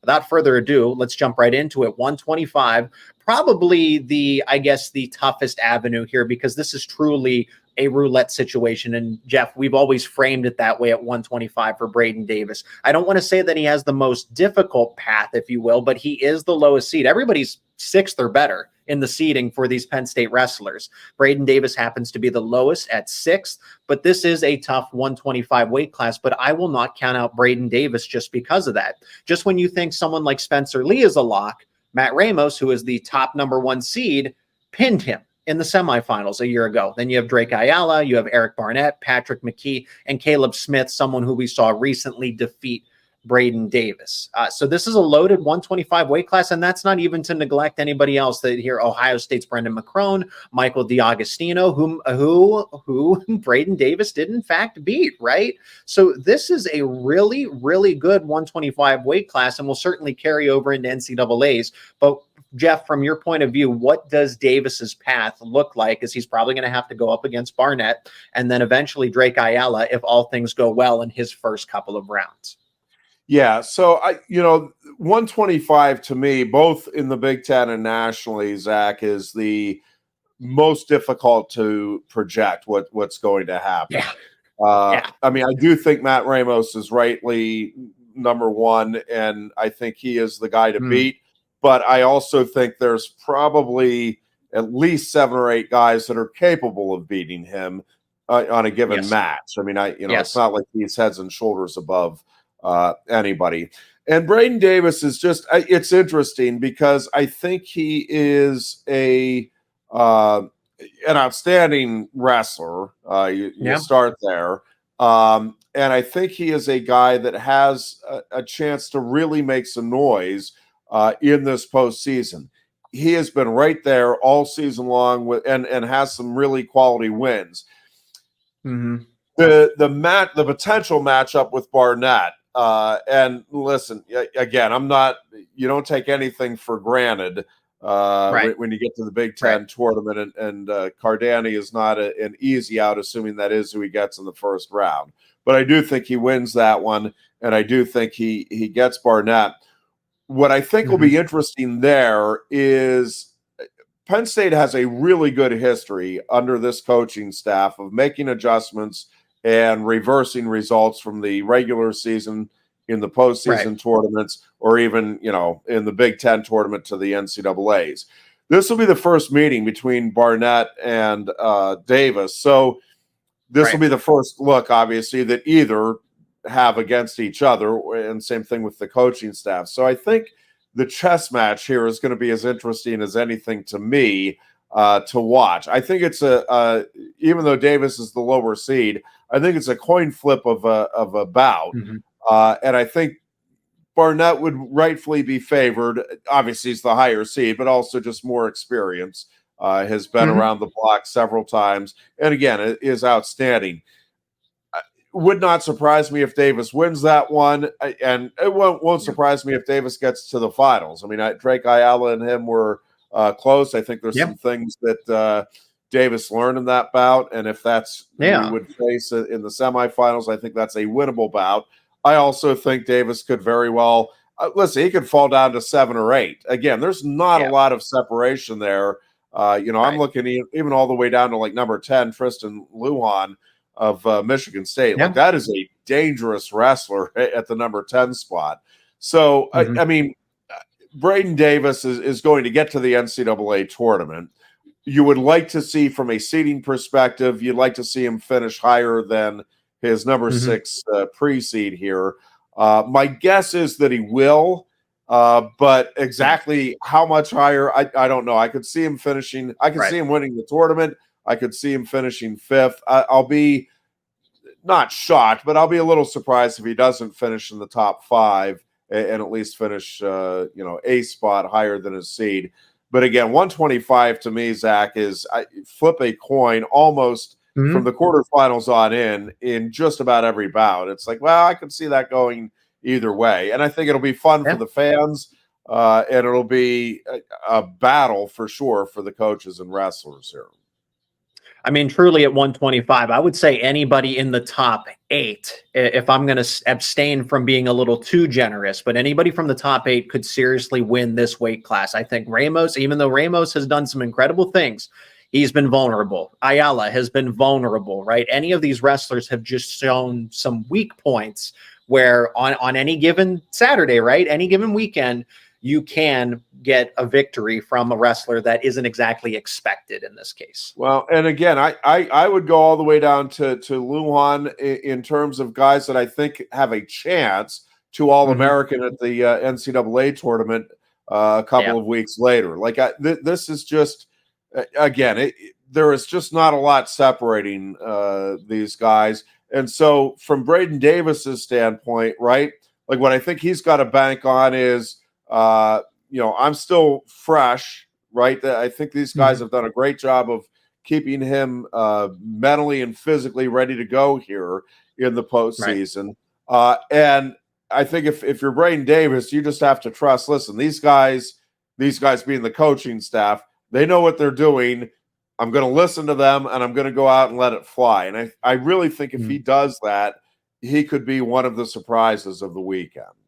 without further ado, let's jump right into it. 125, probably the toughest avenue here, because this is truly a roulette situation. And Jeff, we've always framed it that way at 125 for Braeden Davis. I don't want to say that he has the most difficult path, if you will, but he is the lowest seed. Everybody's sixth or better in the seeding for these Penn State wrestlers. Braeden Davis happens to be the lowest at sixth, but this is a tough 125 weight class, but I will not count out Braeden Davis just because of that. Just when you think someone like Spencer Lee is a lock, Matt Ramos, who is the top number 1 seed, pinned him in the semifinals a year ago. Then you have Drake Ayala, you have Eric Barnett, Patrick McKee, and Caleb Smith, someone who we saw recently defeat Braeden Davis. So this is a loaded 125 weight class, and that's not even to neglect anybody else that here. Ohio State's Brendan McCrone, Michael D'Agostino, who Braeden Davis did in fact beat, right? So this is a really, really good 125 weight class, and will certainly carry over into NCAAs. But Jeff, from your point of view, what does Davis's path look like? As he's probably going to have to go up against Barnett and then eventually Drake Ayala if all things go well in his first couple of rounds. Yeah, so 125 to me, both in the Big Ten and nationally, Zach, is the most difficult to project what's going to happen. Yeah. I mean, I do think Matt Ramos is rightly number 1, and I think he is the guy to beat. But I also think there's probably at least 7 or 8 guys that are capable of beating him on a given match. I mean, it's not like he's heads and shoulders above anybody. And Braeden Davis is just, it's interesting because I think he is an outstanding wrestler. You start there. And I think he is a guy that has a chance to really make some noise in this postseason. He has been right there all season long and has some really quality wins. Mm-hmm. The potential matchup with Barnett, and listen, again, you don't take anything for granted when you get to the Big Ten tournament, and Cardani is not an easy out, assuming that is who he gets in the first round. But I do think he wins that one, and I do think he gets Barnett. What I think will be interesting there is Penn State has a really good history under this coaching staff of making adjustments and reversing results from the regular season in the postseason tournaments, or even, in the Big Ten tournament to the NCAAs. This will be the first meeting between Barnett and Davis. So this will be the first look, obviously, that either have against each other, and same thing with the coaching staff. So I think the chess match here is going to be as interesting as anything to me to watch. I think it's even though Davis is the lower seed, I think it's a coin flip of a bout. And I think Barnett would rightfully be favored. Obviously, he's the higher seed, but also just more experience. Has been around the block several times, and again, it is outstanding. Would not surprise me if Davis wins that one, and it won't surprise me if Davis gets to the finals. I mean, Drake Ayala and him were close. I think there's some things that Davis learned in that bout, and if that's who we would face in the semifinals, I think that's a winnable bout. I also think Davis could very well listen. He could fall down to 7 or 8. Again, there's not a lot of separation there. I'm looking even all the way down to like number 10, Tristan Lujan of Michigan State. Like, that is a dangerous wrestler at the number 10 spot. So, I mean, Braeden Davis is going to get to the NCAA tournament. You would like to see, from a seeding perspective, you'd like to see him finish higher than his number 6 pre-seed here. My guess is that he will, but exactly how much higher, I don't know. I could see him finishing. I could see him winning the tournament. I could see him finishing 5th. I'll be not shocked, but I'll be a little surprised if he doesn't finish in the top 5 and at least finish, a spot higher than his seed. But again, 125 to me, Zach, is flip a coin almost from the quarterfinals on in just about every bout. It's like, well, I can see that going either way. And I think it'll be fun for the fans, and it'll be a battle for sure for the coaches and wrestlers here. I mean, truly at 125, I would say anybody in the top 8, if I'm going to abstain from being a little too generous, but anybody from the top 8 could seriously win this weight class. I think Ramos, even though Ramos has done some incredible things, he's been vulnerable. Ayala has been vulnerable, right? Any of these wrestlers have just shown some weak points where on any given Saturday, right? Any given weekend, you can get a victory from a wrestler that isn't exactly expected in this case. Well, and again, I would go all the way down to Lujan in terms of guys that I think have a chance to All-American at the NCAA tournament a couple of weeks later. Like this is just, again, there is just not a lot separating these guys. And so from Braeden Davis's standpoint, right, like what I think he's got to bank on is, I'm still fresh, right? I think these guys have done a great job of keeping him mentally and physically ready to go here in the postseason. Right. And I think if you're Braeden Davis, you just have to trust, listen, these guys being the coaching staff, they know what they're doing. I'm going to listen to them, and I'm going to go out and let it fly. And I really think if he does that, he could be one of the surprises of the weekend.